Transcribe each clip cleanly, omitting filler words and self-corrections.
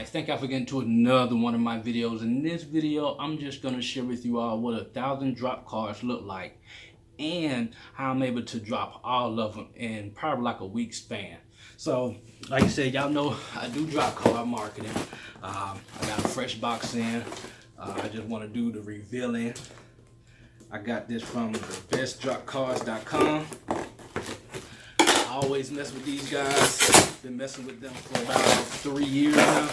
Thank y'all for getting to another one of my videos. In this video, I'm just going to share with you all what 1,000 drop cards look like and how I'm able to drop all of them in probably like a week span. So, like I said, y'all know I do drop card marketing. I got a fresh box in. I just want to do the revealing. I got this from bestdropcards.com. I always mess with these guys. Been messing with them for about 3 years now.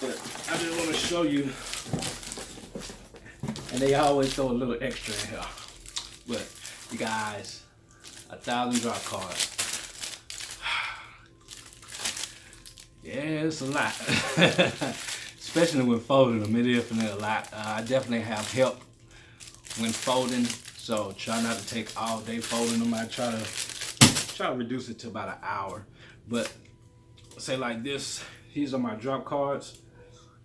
But I just want to show you. And they always throw a little extra in here. But you guys, 1,000 drop cards. Yeah, it's a lot. Especially when folding them. It is definitely a lot. I definitely have help when folding. So try not to take all day folding them. I try to reduce it to about an hour. But say like this, these are my drop cards.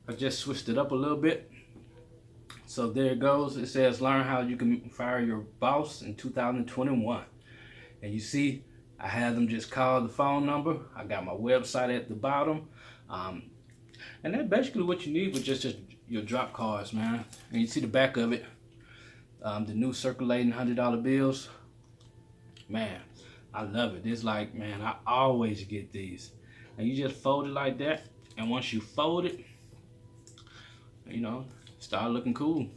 I just switched it up a little bit. So there it goes. It says learn how you can fire your boss in 2021. And you see I had them just call the phone number. I got my website at the bottom. And that's basically what you need with just your drop cards, man. And you see the back of it. The new circulating $100 bills. Man, I love it. It's like, man, I always get these. And you just fold it like that. And once you fold it, you know, start looking cool.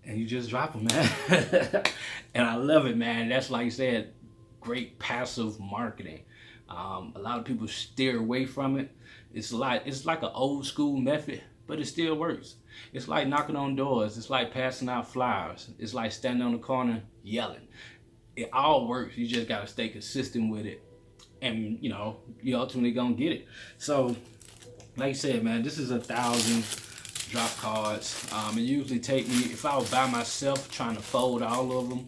And you just drop them, man. And I love it, man. That's, like you said, great passive marketing. A lot of people steer away from it. It's like an old school method, but it still works. It's like knocking on doors. It's like passing out flyers. It's like standing on the corner yelling. It all works. You just gotta stay consistent with it, and you know you ultimately gonna get it. So, like I said, man, this is 1,000 drop cards. It usually take me, if I was by myself trying to fold all of them,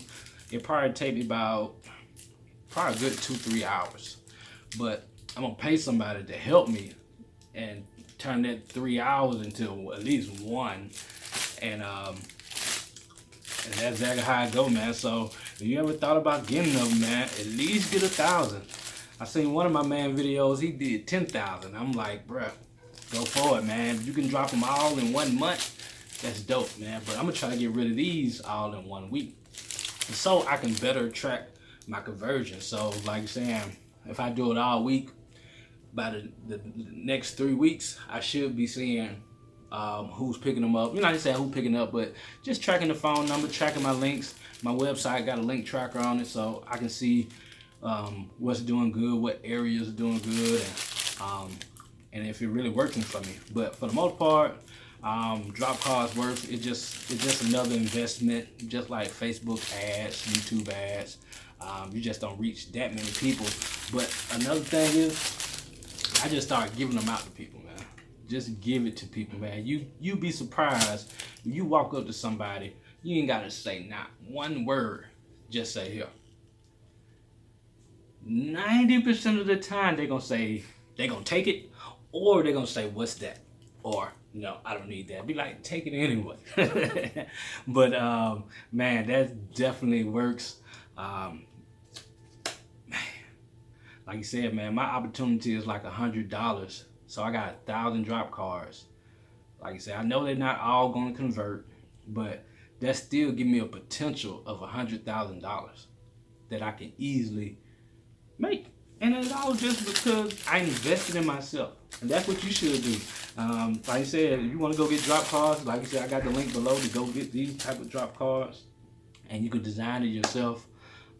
it probably take me about a good 2-3 hours. But I'm gonna pay somebody to help me and turn that 3 hours into at least 1. And that's exactly how I go, man. So if you ever thought about getting them, man, at least get 1,000. I seen one of my man videos, he did 10,000. I'm like, bruh, go for it, man. If you can drop them all in 1 month, that's dope, man. But I'm gonna try to get rid of these all in 1 week, so I can better track my conversion. So like I'm saying, if I do it all week, by the next 3 weeks, I should be seeing who's picking them up. You know, I just say who picking up, but just tracking the phone number, tracking my links. My website got a link tracker on it, so I can see what's doing good, what areas are doing good, and if it really working for me. But for the most part, drop cards worth. It's just another investment, just like Facebook ads, YouTube ads. You just don't reach that many people. But another thing is, I just start giving them out to people, man. Just give it to people, man. You be surprised when you walk up to somebody, you ain't gotta say not one word. Just say here. 90% of the time they're gonna say they're gonna take it, or they're gonna say, what's that? Or no, I don't need that. Be like, take it anyway. But man, that definitely works. Like you said, man, my opportunity is like $100. So I got 1,000 drop cards. Like I said, I know they're not all gonna convert, but that still give me a potential of $100,000 that I can easily make. And it's all just because I invested in myself. And that's what you should do. Like I said, if you want to go get drop cards, like I said, I got the link below to go get these type of drop cards. And you could design it yourself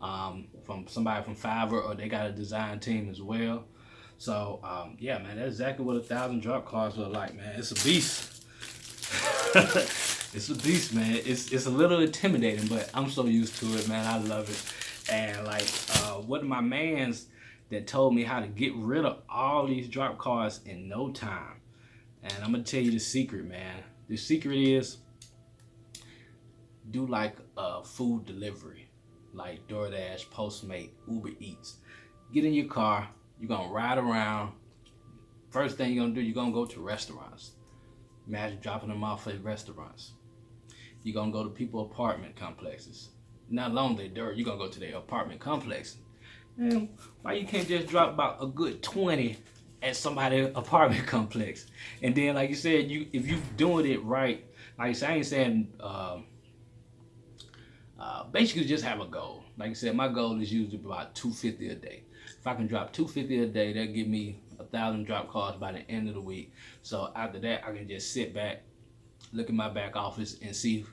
from somebody from Fiverr, or they got a design team as well. So, yeah, man, that's exactly what 1,000 drop cards look like, man. It's a beast. It's a beast, man. It's a little intimidating, but I'm so used to it, man. I love it. And like one of my mans, that told me how to get rid of all these drop cards in no time. And I'm gonna tell you the secret, man. The secret is do like a food delivery, like DoorDash, Postmate, Uber Eats. Get in your car, you're gonna ride around. First thing you're gonna do, you're gonna go to restaurants. Imagine dropping them off at restaurants. You're gonna go to people's apartment complexes. Not long they dirt, you're gonna go to their apartment complex. And why you can't just drop about a good 20 at somebody's apartment complex? And then, like you said, if you doing it right, like I said, I ain't saying basically just have a goal. Like I said, my goal is usually about 250 a day. If I can drop 250 a day, that'll give me 1,000 drop cards by the end of the week. So after that, I can just sit back, look at my back office, and see,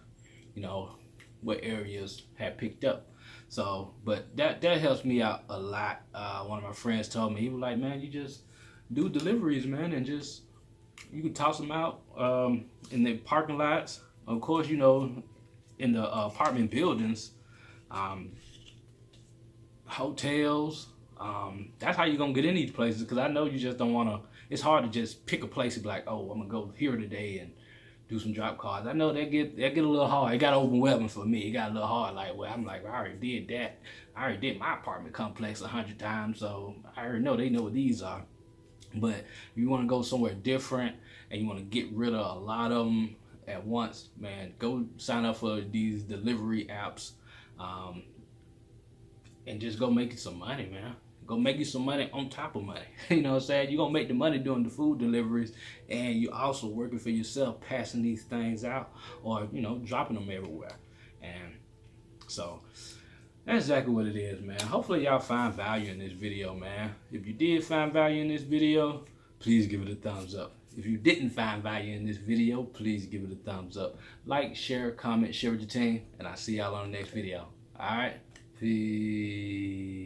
what areas have picked up. So, but that helps me out a lot. One of my friends told me, he was like, man, you just do deliveries, man, and just you can toss them out in the parking lots. Of course, in the apartment buildings, hotels. That's how you're gonna get in these places, because I know you just don't wanna. It's hard to just pick a place and be like, oh, I'm gonna go here today and do some drop cards. I know that get a little hard. It got overwhelming for me. It got a little hard. Like, well, I'm like, I already did that. I already did my apartment complex 100 times, so I already know they know what these are. But if you want to go somewhere different and you want to get rid of a lot of them at once, man, go sign up for these delivery apps, and just go make you some money, man. Go make you some money on top of money. You know what I'm saying? You're going to make the money doing the food deliveries, and you're also working for yourself, passing these things out, or, dropping them everywhere. And so that's exactly what it is, man. Hopefully y'all find value in this video, man. If you did find value in this video, please give it a thumbs up. If you didn't find value in this video, please give it a thumbs up. Like, share, comment, share with your team, and I'll see y'all on the next video. All right? Peace.